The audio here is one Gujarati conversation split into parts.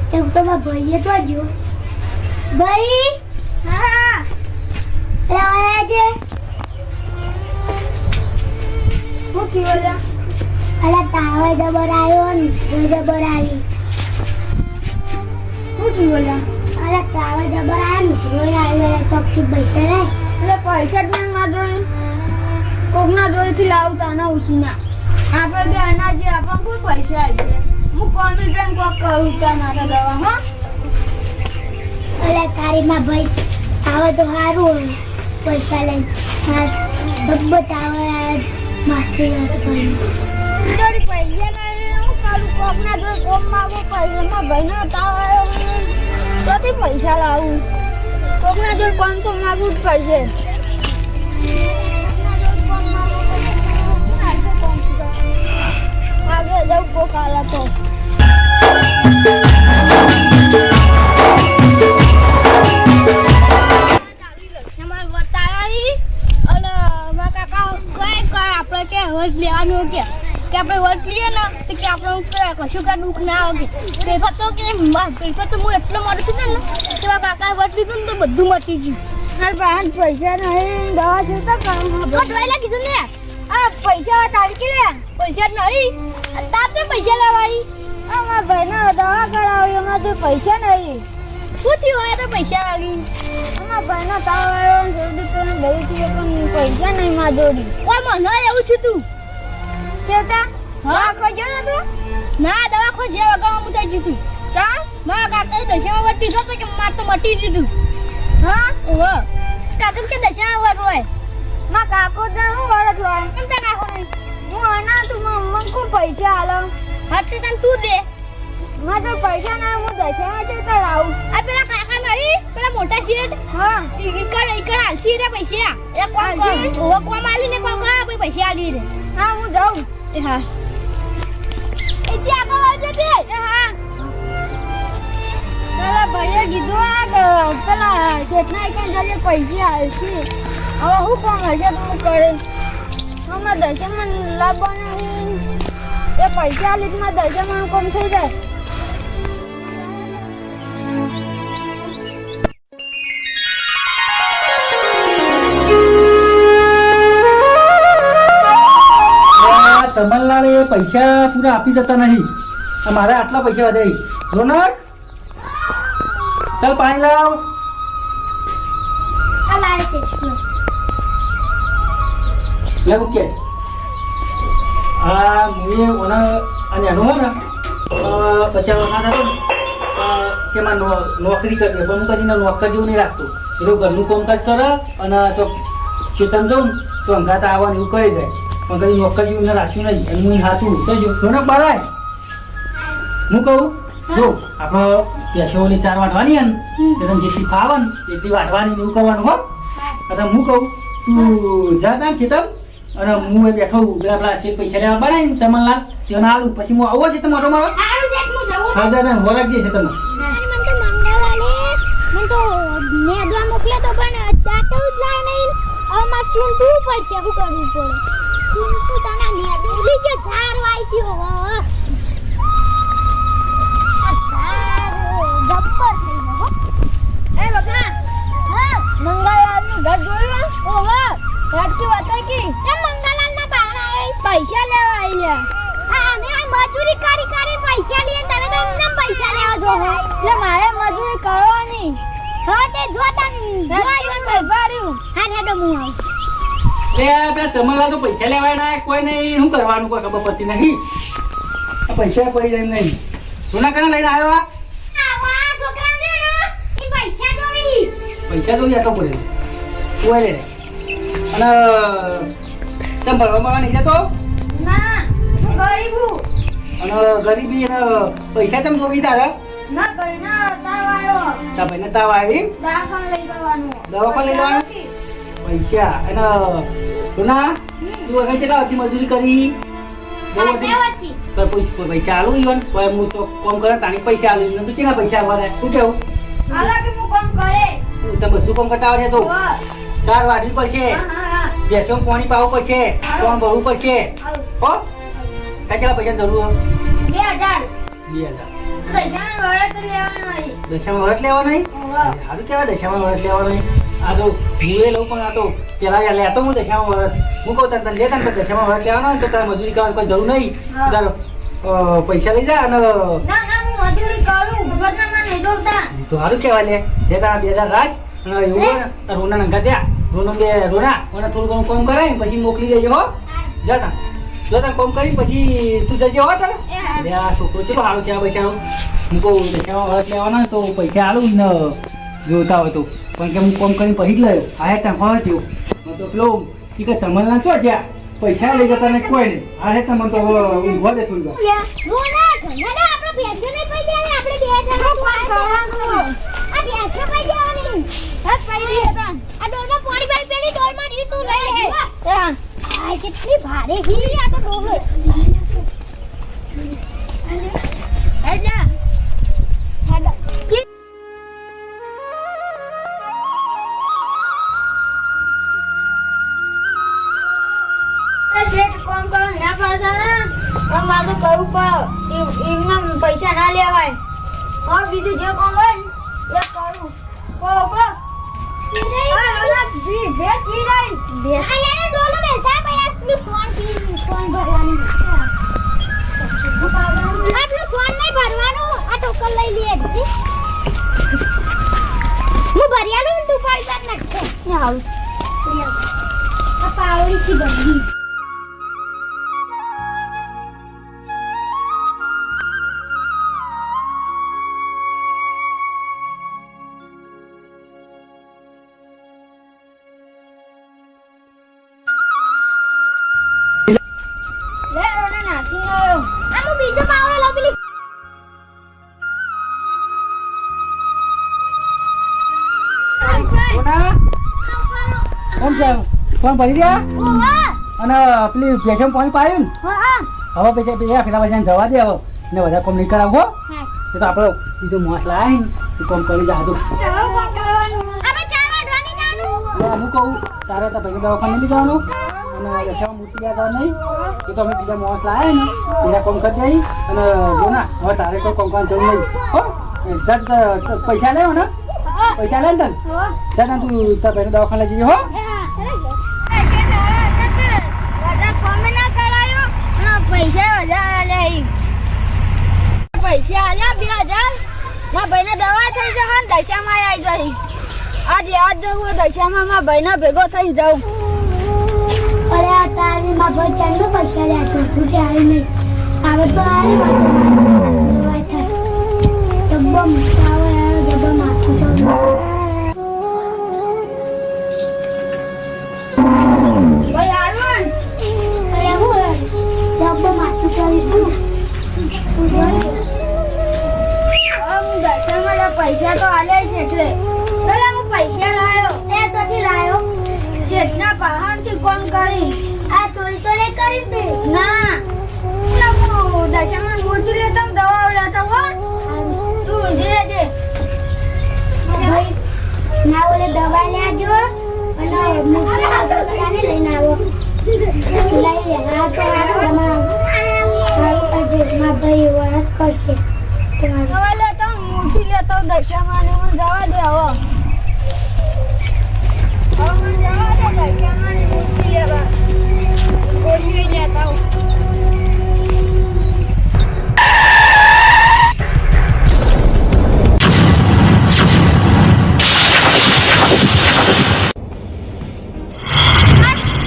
એવું તો મારા ભાઈએ તો જો ભાઈ હા લાયા છે હું કીધું અલા તાવે જબર આવ્યો ને જબર આવી હું કીધું અલા તાવે જબર આવ્યો ને આવ્યો ચોકથી પૈસા લે એટલે પૈસા જ નહીં માં જોઈ કોકના જોઈથી લાવતા ના ઉસીના આપણે બે અનાજ આપણા કોઈ પૈસા આવી છે હું કોમ્પ્યુટર કોક કરું ત્યાં મારા દવા હા અલા તારી માં ભાઈ આવે તો સારું હોય પૈસા લઈને ધબ્બત આવે માથે કરી જોડી પૈસા નહીં હું કરું કોકના જોઈ કોમ માગો પૈસા ભાઈનો તાવ આવ્યો તોથી પૈસા લાવું કોકના જોઈ કોમ તો માગું જ પડશે आगे जाओ को काला तो समार बताई अल मा काका कई આપણે કે વોટ લેવાનું કે આપણે વોટ લઈએ ને તો કે આપણો કશું કા દુખ ના આવે કે ફતો કે ફતો હું એટલો મોડું છું ને કે કાકા વોટ લીધું ને તો બધું મટી ગયું માર પાસે પૈસા નહીં દવા જોતા કામ દવાઈ લાગી છે ને આ પૈસા તારી લે પૈસા નહીં તાર છે પૈસા લેવાઈ અમાર ભાઈને દવા કરાવી અમાર તો પૈસા નહીં શું થયું હોય તો પૈસા લાગી અમાર ભાઈને તાવ આવ્યો જલ્દી તો લઈ થી પણ પૈસા નહીં માં જોડી ઓય મને એવું છું તું કેતા હા ખોજો ને તું ના દવા ખોજે વગર હું થઈ જતી કા મા કાકા દશામાં વટી ગયો કે માર તો મટી દીધું હા ઓહો કાકા કે દશામાં વટ હોય માં કાકો તો હું વરત હોય કેમ તે કાકો નહીં હું આના તું મમ્મા કો પૈસા આલો હટ તન તું દે માં તો પૈસા ના હું દશામાં જતા લાવું આ પેલા કાકા નહીં પેલા મોટા શેઠ હા ઈકડ આલસી રે પૈસા એ કોમ કર ઓહો કોમ આલી ને કોમ કર પૈસા આલી રે હા હું જાઉં એ હા એ જે આગળ આવજે તે એ હા પેલા ભાઈએ કીધું આ પેલા શેઠના એકન જજે પૈસા આલસી હવે હું કામ હશે તો હું કરે આમાં દશામાં લાવવાનું એ પૈસા લીધમાં દશામાં કામ થઈ જાય તમલનાડે એ પૈસા પૂરા આપી જતા નહીં મારે આટલા પૈસા વધે રોનક ચાલ પાણી લાવ આ લાય છે લે મૂકે આ મુએ ઓના અને આનો ને બચાવ ના થતો કે માં નોકરી કરીએ પણ હું કદી નોકર જેવું નહીં રાખતો એટલે ઘરનું કામકાજ કરે અને તો ખેતર જાઉં તો અંગાત આવવાનું એવું કરી જાય પણ કદી નોકર જેવું રાખ્યું નહીં અને હું સાચું જો રોનક બાળાય હું કહું જો આપણે પેશોની ચાર વાટવાની ને તને જેટલી ફાવે ને એટલી વાટવાની એવું કરવાનું હો અને હું કહું તું જા તાર ખેતર અને હું બેઠો પેલા શેઠ પૈસા લેવા બનાવી ચમનલાલ તેને આલું પછી હું આવો છે તમારો મારો હા દાદા હોરાક જે છે તમે મોકલે તો પણ દાતરું જ લાય નહીં આમાં ચૂંટવું પડશે શું કરવું પડે ચૂંટવું તને નેડું ઉલી ગયો ઝાર વાઈ ગયો હો આ ઝાર ગપ્પર થઈ ગયો એ બકા હા મંગાલાલનું ઘર જોયું ઓહો ઘરથી વતા કે એ મંગાલાલના બાણા આવે પૈસા લેવા આયા હા અમે આ મજૂરી કરી પૈસા લઈએ તને તો એમને પૈસા લેવા જો એટલે મારે મજૂરી કરવાની હા તે જોતા જોયું ભર્યું હા હેડો હું આવું પેલા ચમનલાલ તો પૈસા લેવાય ના કોઈ નહીં શું કરવાનું કોઈ ખબર પડતી નહીં પૈસા પડી જાય નહીં સોના કને લઈને આવ્યો આ છોકરાને એ પૈસા દોવી પૈસા તો આટલો પડે કોઈ લે અને તમે ભરવા નહીં જતો ના હું ગરીબ હું અને ગરીબી અને પૈસા તમે જોવી તારે ના ભાઈના તાવ આવ્યો તા ભાઈને તાવ આવી દવાખાને લઈ જવાનું દવાખાને લઈ જવાનું પૈસા અને સોના તું હવે કેટલા વર્ષથી મજૂરી કરી તો પૈસા આલું ઈવન કોઈ હું તો કોમ કરે તાણી પૈસા આલું તું કેટલા પૈસા આવવાના શું કેવું હાલા કે હું કામ કરે તું તમે બધું કામ કરતા આવે છે તો ચાર વાઢવી પડશે બેસો પાણી પાવું પડશે કોણ ભરવું પડશે હો કેટલા પૈસા જરૂર 2000 2000 દશામાં વરત લેવાનો હોય. દશામાં વરત લેવા નહીં ઓહો. સારું કહેવાય દશામાં વરત લેવા નહીં આ તો હું એ લઉં પણ આ તો પેલા લેતો હું દશામાં વરત હું કહું તને લેતા ને તો દશામાં વરત લેવાનો હોય તો તારે મજૂરી કરવાની કોઈ જરૂર નહીં હા. તારો પૈસા લઈ જા અને ના ના હું મજૂરી કરું ભગવાનના માં નહીં ડોબતા. તો સારું કહેવાય લે જે તારા 2000 રાખ અને એવું હોય ને તાર રોના નંગા ત્યાં રોના અને થોડું ઘણું કામ કરાય ને પછી મોકલી દેજો હો જતા જો તને કામ કરી પછી તું જજે હો તારે એ હા. લે આ છોકરો ચલો સારું છે આ પૈસા હું કહું દશામાં વરત લેવાના હોય તો પૈસા આલું ને જોતા હોય તો પણ કે હું કામ કરીને પછી જ લાવ્યો આ હે ત્યાં ફળ થયું તો પેલો ઈ કે ચમલના છો જ્યાં પૈસા લઈ જતા ને કોઈ નહીં આ હે તમને તો ઊંઘવા દે થોડી વાર. રોના ઘણા આપણે બેસે નહીં પઈ જાય આપણે બે જણા કરવાનું. આ બેસે પઈ જવાની. બસ પઈ રહી હતા. આ ડોલમાં પાણી ભરી પેલી ડોલમાં ઈ તું લઈ લે. હા. આ કેટલી ભારે હી આ તો ડોલો. હેડા. હેડા. શેઠ કોમ કરો ના પાડતા ને મારે કરવું પડે એમના પૈસા ના લેવાય હવે બીજું જે કોમ હોય ને એ કરું કો પાવડી થી બધી લે રોના નાખી આવ્યો આમો બીજો પાવડો લો પેલી રોના કોણ છે કોણ ભરી ગયા ઓવા અને પેલી ભેસમ પાણી પાયું હા ને હવે પેલા પૈસાને જવા દે હવે ને બધા કોમ નહીં કરાવો હા એ તો આપણો બીજો માસ લાય ને એ કોમ કરી જા દો આપણે 4 વાગવાની જાનું હું કહું તારે તો પૈસા દવાખાને લઈ જવાનું અને દશામાં મૂકી ગયા નહીં એ તો અમે બીજા માણસ લાયા ને બીજા કોમ કરી દઈ અને જો ના હવે તારે કોઈ કોમ કરવાની જરૂર નહીં હો જા પૈસા લેવો ને પૈસા લે ને તને જા ને તું તાર પૈસા દવાખાને લઈ જઈએ હો પૈસા આલ્યા 2000 મારા ભાઈને દવા થઈ જશે ને દશામાં આવી જઈ આજ લેવા જ જવું દશામાં મારા ભાઈને ભેગો થઈને જાઉં અરે આ તારી માં ભાઈ ચાલનો પૈસા લે તો તું કે આવી નહીં આવે તો આવે ડબ્બો આવે ડબ્બો માથું તો ભાઈ આરવન અરે હું ડબ્બો માથું કરી તું દશામાં પૈસા તો આલે છે એટલે ચલો હું પૈસા લાયો એ તોથી લાયો શેઠના વાહનથી ફોન કરી આ તોય તો લે કરી દે ના હું દશામાં ગોતી લેતો ને દવા લેતો હો તું ઊંઘી લેજે ભાઈ ના ઓલે દવા લેજો અને મુખ્ય લઈને આવો લઈ લે આ તો તમારા ભાઈ વાત કરશે તમારું દવા લેતો મૂકી લેતો દશામાં ને મને જવા દે હવે મને જવા દે દશામાં ને મૂકી લેવા ગોળી લેતા હું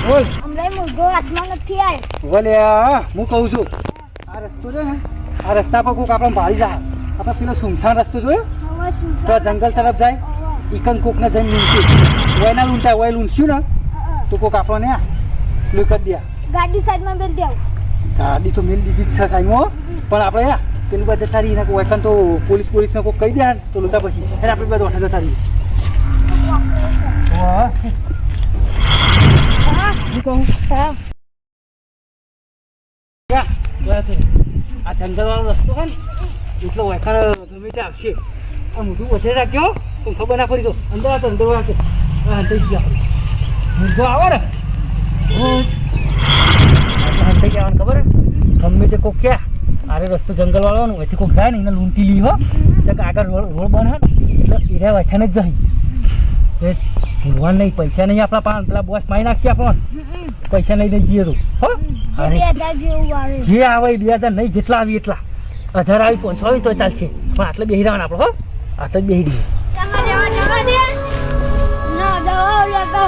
બોલ હમણાં મુર્ગો હાથમાં નથી આવ્યો બોલે હું કહું છું આ રસ્તો છે ને આ રસ્તા પર કોઈક આપણે ભાળી જાય આપણે પેલો સુમસાન રસ્તો જોયો હવે શું તો આ જંગલ તરફ જાય ઈકન કોકને જઈને લૂંટ્યું વયના લૂંટાય વય લૂંટ્યું ને તો કોક આપણને લૂ કરી દે ગાડી સાઈડમાં બેલ દેવ ગાડી તો મેલ દીધી જ છે સાઈડમાં પણ આપણે પેલું બધા જતા રહીને કોઈ વયકન તો પોલીસને કોઈ કહી દે ને તો લૂંટા પછી એટલે આપણે બધા વખત જતા રહીએ વાહ શું કહું આ જંગલવાળો રસ્તો છે ને એટલો વયકણ ગમે તે આવશે આ મોટું વધે રાખ્યો તો ખબર ના પડી તો અંદર આ તો અંદર રાખે થઈ ગયા મૂર્ખો આવે ને થઈ ગયા ખબર ગમે તે કોક ક્યાં આરે રસ્તો જંગલ વાળો ને વચ્ચે કોક જાય ને એને લૂંટી લી હો ચક આગળ રોડ બને એટલે એરા વચ્ચે જ જઈ એ ભૂલવા નહીં પૈસા નહીં આપણા પાન પેલા બોસ મારી નાખશે આપણને પૈસા નહીં દઈ જઈએ તો હો અરે 2000 જેવું આવે જે આવે 2000 નહીં જેટલા આવી એટલા 1000 આવી 500 આવી તો ચાલશે પણ આટલે બેહી રહેવાના આપણે હો આટલે જ બેહી રહીએ તમારે જવા દે ના દવા લેતો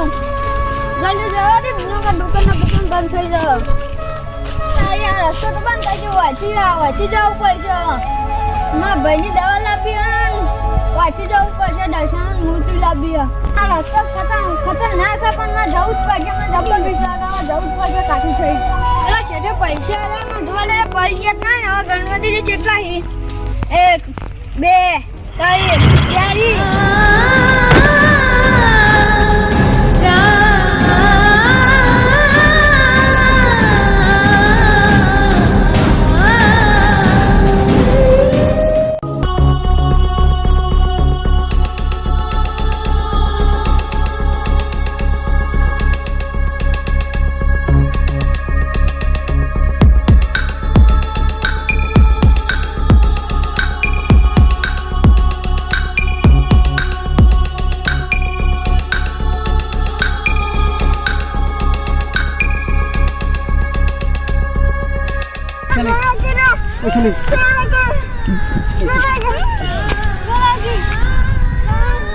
જલ્દી જવા દે નકર દુકાનના દુકાન બંધ થઈ જાય અરે આ રસ્તો તો બંધ થઈ ગયો વાંચી જવું પડશે મારા ભાઈની દવા લાવી વાંચી જવું પડશે દર્શન મૂર્તિ લાવી આ રસ્તો ખતરનાક છે પણ માં જવું જ પડશે માં જબર વિચારવામાં જવું જ પડશે કાઠી થઈ એટલે છેઠે પૈસા આલામાં જોવા લે પૈસા જ ના હવે ગણપતિજી કેટલા હી 1 2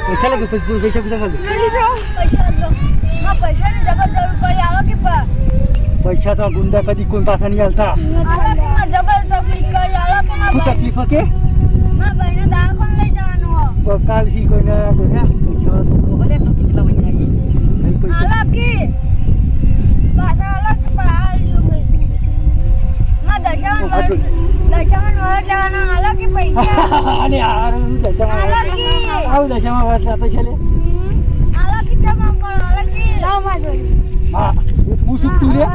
પૈસા લાગે પૈસા પૈસા તો ગુંડા કદી કોઈ પાછા નહીં હાલતા શું તકલીફ કે કાલ સી કોઈને બોલ્યા પૈસા તો ભલે તો કેટલા મહિના નહીં પૈસા અને આવું દશામાં વાત તો છે હા હું શું તું રે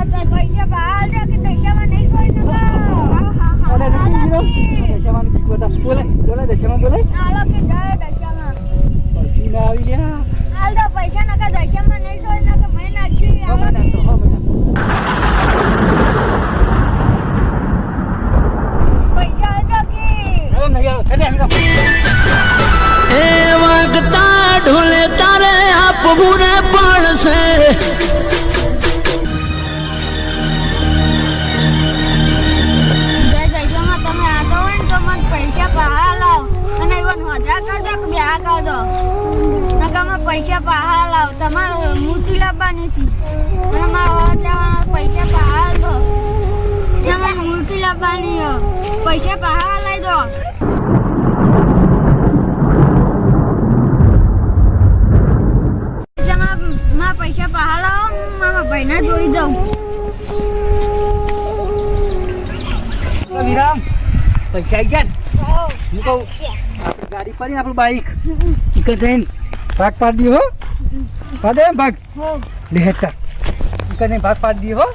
દશામાં કી કોતા બોલે દશામાં બોલે પૈસા ના આવી લ્યા પૈસા નકા દશામાં નહીં સોય નકા મેં નાખ્યું એ વાગતા ઢોલે તારે આપવું ને પડશે તમે આતો હોય ને તો મને પૈસા પહાડ લાવ અને એવા મજા કરજો કે બ્યાહ કરજો નકામાં પૈસા પહાડ લાવ તમારે મૂર્તિ લાવવાની હતી અને મારા પૈસા પહાડ દો તમારે મૂર્તિ લાવવાની પૈસા પહાડ લઈ દો પૈસા પહાડ લાવો મારા ભાઈને જોડી દઉં વિરામ પૈસા આવી ગયા હું કહું ગાડી પડી આપણું બાઈક ઈકન જઈને ભાગ પાડી દઈએ હો પાડે ભાગ લે હેઠા ઈકન જઈને ભાગ પાડી દઈએ હો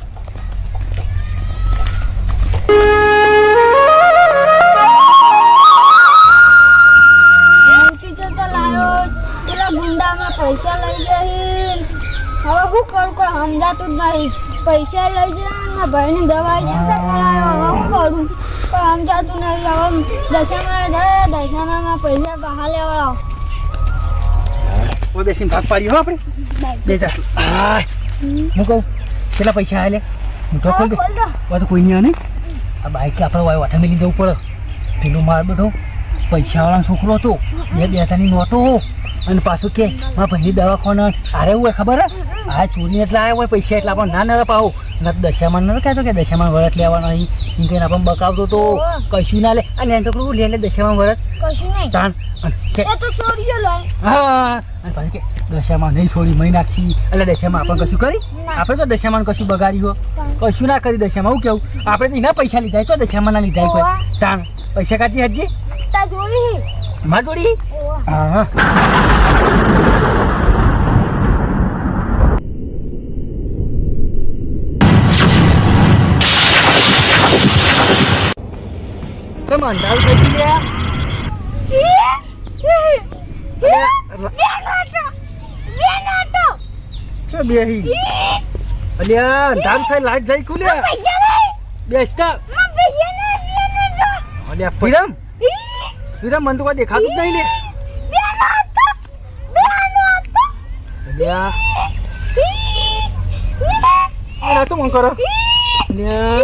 પેલા ગુંડામાં પૈસા લઈ જઈ હવે શું કરું કોઈ સમજાતું જ નહીં પૈસા લઈ જાય મારા ભાઈની દવાઈ ચિંતા કરાયો હવે શું કરું કોઈ સમજાતું નહીં હવે દશામાં પૈસા બહાર લેવડાવો ઓ બેસીને ભાગ પાડી હો આપણે બે જા હું કહું કેટલા પૈસા આલે હું તો ખોલ દે તો કોઈ નહીં આવે આ બાઈક આપણે વાઠા મેલી જવું પડે પેલું માર બધો પૈસાવાળા છોકરો હતો 2,000ની નોટો અને પાછું કે મારા ભાઈની દવાખાના આરે એવું હોય ખબર હે આ ચોરી એટલે આવ્યા હોય પૈસા એટલે આપણે ના પાવો ના તો દશામાં ન કહેતો કે દશામાં વરત લેવાના અહીં એમ કહીને આપણને બકાવતો તો કશું ના લે અને એમ છોકરું લે દશામાં વરત કશું નહીં તાણ એ તો છોડીઓ લો હા અને પાછું કે દશામાં નહીં છોડી મહી નાખી એટલે દશામાં આપણે કશું કરી આપણે તો દશામાં કશું બગાડ્યું કશું ના કરી દશામાં હું કેવું આપણે તો એના પૈસા લીધા તો દશામાં ના લીધા કોઈ તાણ પૈસા કાઢી હજી તા જોડી માર જોડી હા તમે અંધારું થઈ ગયા શું બેહી અલ્યા અંધારું થઈ લાઈટ જઈ ખુલ્યા બેસ્ટા અલ્યા વિરમ વિરમ મને તો કોઈ દેખાતું જ નહીં લે અલ્યા આ તો મન કરો અલ્યા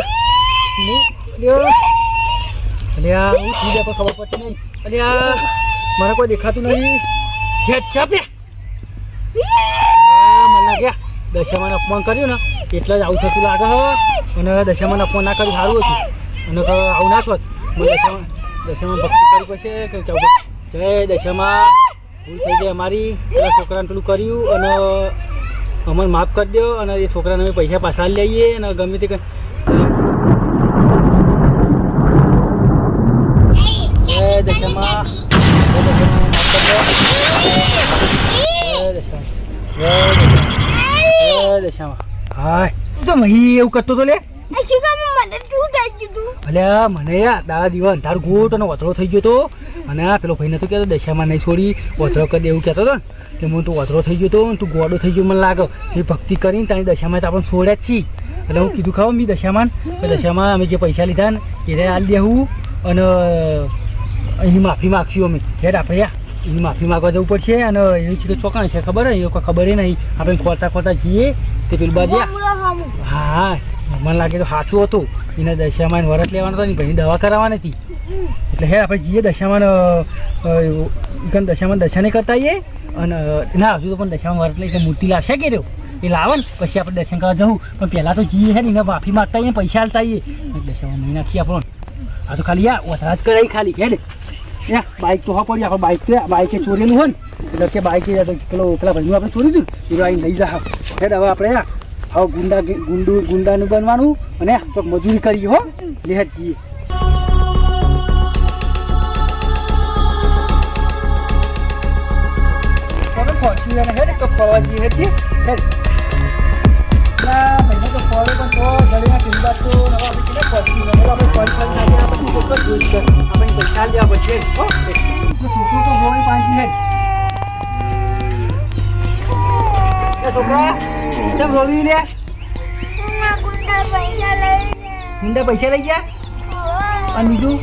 અલ્યા હું થઈ ગયા પણ ખબર પડતી નહીં અલ્યા મને કોઈ દેખાતું નહીં ચાપ ને મને લાગ્યા દશામાને અપમાન કર્યું ને એટલે જ આવું થતું લાગે હો અને દશામાને અપમાન ના કર્યું સારું હતું અને આવું ના થત દશામાં ભક્તિ કરવી પડશે કે જય દશામાં ભૂલ થઈ ગઈ અમારી પેલા છોકરાને પેલું કર્યું અને અમને માફ કરી દો અને એ છોકરાને અમે પૈસા પાછા લઈએ અને ગમે તે દશામાં દશામાં હાય તો મહી એવું કરતો તો લે અલ્યા મને દાદા દીવા અંધાર ગોટ અને વતળો થઈ ગયો તો અને આ પેલો ભાઈ નતો કહેતો દશામાં નહીં છોડી વતળો કરી દે એવું કહેતો હતો ને કે હું તું વતળો થઈ ગયો તો તું ગોડો થઈ ગયો મને લાગે એ ભક્તિ કરીને તારી દશામાં તો આપણે છોડ્યા જ છીએ એટલે હું કીધું ખાવ મી દશામાં અમે જે પૈસા લીધા ને એને હાલ દેવું અને એની માફી માગશું અમે હેડ આપણે એની માફી માગવા જવું પડશે અને એની ચીજો ચોકાણ છે ખબર હોય એ કોઈ ખબર નહીં આપણે ખોરતા જઈએ તે પેલું બાદ હા મને લાગે તો સાચું હતું એને દશામાં વરત લેવાનો હતો ને ભાઈની દવા કરાવવાની હતી એટલે હે આપણે જઈએ દશામાં દર્શન કરતા આવીએ અને ના હજુ તો પણ દશામાં વરત લઈ મૂર્તિ લાવશે કે રહ્યો એ લાવે ને પછી આપણે દર્શન કરવા જવું પણ પહેલાં તો જઈએ હે ને એને માફી માગતા આવીએ પૈસા હાલતા આવીએ દશામાં મહી નાખીએ આપણને આ તો ખાલી વધારા જ કરાવી ખાલી હેડ બાઇક તો હા પડી આપણે બાઇકે ચોરેલું હોય ને એટલે કે બાઇકે પેલા ભાઈનું આપણે ચોરી દીધું એ આવીને લઈ જા હેડ હવે આપણે હવે ગુંડાનું બનવાનું અને ચોક મજૂરી કરીએ હો લેહટ જઈએ હેડ તો ફરવા જઈએ હેડ હેડ ભાઈને તો ફરે પણ તો જડીના પીંડા તો આપણે કેટલા પહોંચી આપણે ચોક્કસ જોઈશ આપણે પૈસા લેવા પછી છોકરું તો હોય પાંચી હેડ છોકરા ચમ રોવી લે ગુંડા પૈસા લઈ ગયા અને બીજું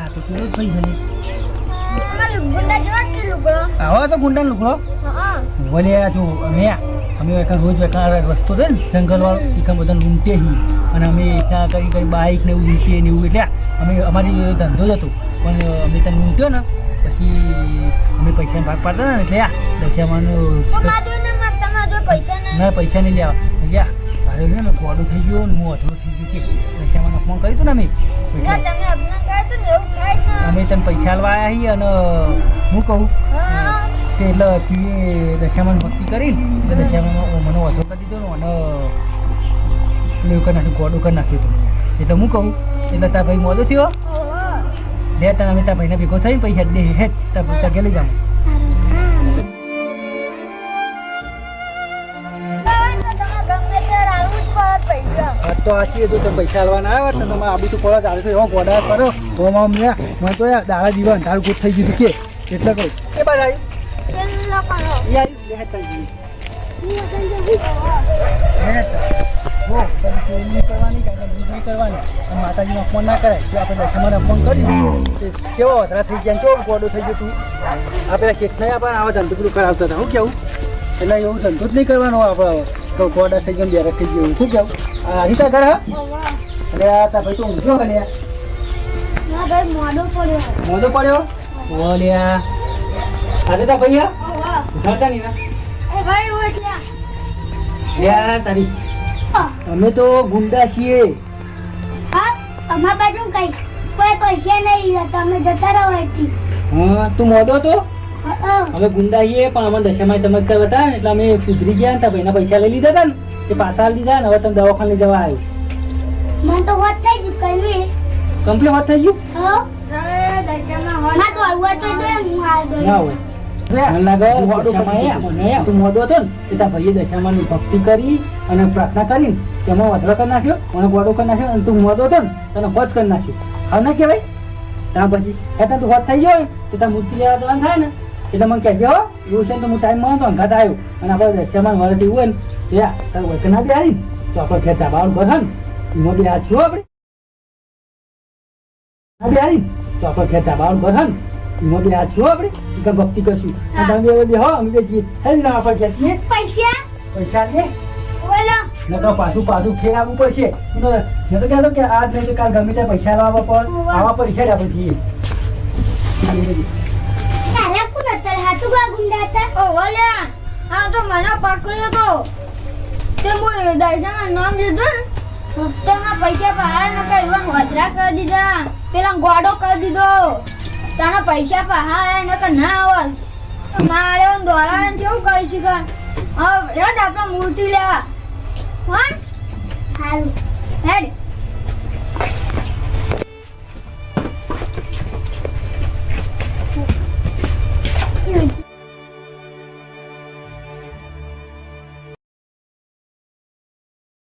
તો કેવું ભાઈ બને આવો તો ગુંડા લુકડો બોલે જો અમે રોજ રસ્તો છે ને જંગલવાળો એ બધા લૂંટીએ છીએ અને અમે ત્યાં કરી બાઇક ને એવું લૂંટીએ ને એવું એટલે અમે અમારી ધંધો જ હતો પણ અમે ત્યાં લૂંટ્યો ને પછી અમે પૈસા ભાગ પાડતા ને એટલે દશામાં ના પૈસા નહીં લેવા તારે ને ગોડું થઈ ગયો ને હું અધૂરું થઈ ગયું કે દશામાં અપમાન કર્યું હતું ને અમે તને પૈસા હાલવા આવ્યા છીએ અને હું કહું કે એટલે તું દશામાં ભક્તિ કરીને દશામાં મને વધુ કરી દીધો ને અને એવું કરી નાખ્યું ગોડું કરી નાખ્યું હતું એટલે હું કહું એટલે તારા ભાઈ મોડો થયો લે તને અમે તારા ભાઈને ભેગો થઈને પૈસા દે હેડ તારા કે લઈ જાઉં તો આછી જો તમે પૈસા હાલવાના આવ્યા તો તમે આબુ તો પડો ચાલે એવો ગોડા કરો હોમાં મને તો દાડા દીવા અંધારું ગોઠ થઈ ગયું કે એટલે કહું એ બાદ માતાજીને અપમાન ના કરે જો આપણે દશામાં અપમાન કરી કેવો વધરા થઈ ગયા કેવો ગોડો થઈ ગયો તું આ પેલા શેઠ નહીં આપણે આવા ધંધો પેલું કરાવતા હતા હું કેવું એટલે એવું ધંધો જ નહીં કરવાનો આપણે તો ગોડા થઈ ગયો બેરક થઈ ગયું શું કેવું રીતા ઘર હા અરે આ તા ભાઈ તો ઊંઘો લે મોડો પડ્યો ઓલ્યા આજે તા ભાઈ ઉઠાડતા નહીં ના તારી અમે તો ગુંડા છીએ અમારા બાજુ કઈ કોઈ પૈસા નહીં તમે જતા રહો અહીંથી હા તું મોડો તો અમે ગુંડા છીએ પણ અમે દશામાં ચમત્કાર હતા એટલે અમે સુધરી ગયા તા ભાઈના પૈસા લઈ લીધા હતા ને એ પાછા લીધા ને હવે તમે દવાખાને લઈ જવા આવ્યો મને તો હોત થઈ ગયું કઈ કમ્પ્લીટ હોત થઈ ગયું તું મોડો હતો ને એ તારા ભાઈએ દશામાં ભક્તિ કરી અને પ્રાર્થના કરી તેમાં વધરો કરી નાખ્યો અને ગોડો કરી નાખ્યો અને તું મોડો હતો ને તને હોજ કરી નાખ્યો હવે ના કહેવાય ત્યાં પછી એટલે તું હોજ થઈ ગયો તો તાર મૂર્તિ લેવા જવાનું થાય ને એટલે મને કહેજો એવું છે તો હું ટાઈમ મળે તો અંગાત આવ્યો અને આપણે દશામાં વરત એવું હોય ને યા તાર વચન ના બેહારી તો આપણે ઘેર ધાબાવાળું ઘર હે ને એમાં બેહારશું આપણે ના બેહારી તો આપણે ઘેર ધાબાવાળું ઘર હે ને એમાં બેહારશું આપણે કે ભક્તિ કરશું અને તમે હવે બેહો અમે બેસીએ થઈ ને આપણે ખેંચીએ પૈસા પૈસા લે બોલો ને તો પાછું ફેર આવવું પડશે મેં તો કહેતો કે આજ નહીં તો કાલ ગમે ત્યાં પૈસા લાવવા પર આવા પર ખેડ આપણે જઈએ તારા કોણ અત્યારે હાથું ગા ગુંડા હતા ઓ ઓલ્યા આ તો મને પકડ્યો તો તે હું દર્શનનું નામ લીધું ને તો એમાં પૈસા પાયા ને કઈ એવા વધરા કરી દીધા પેલા ગોડો કરી દીધો તારા પૈસા પાયા ને કે ના આવત મારે દોરાને કેવું કહી છે કે હવે યાદ આપણે મૂર્તિ લેવા હા સારું હેડ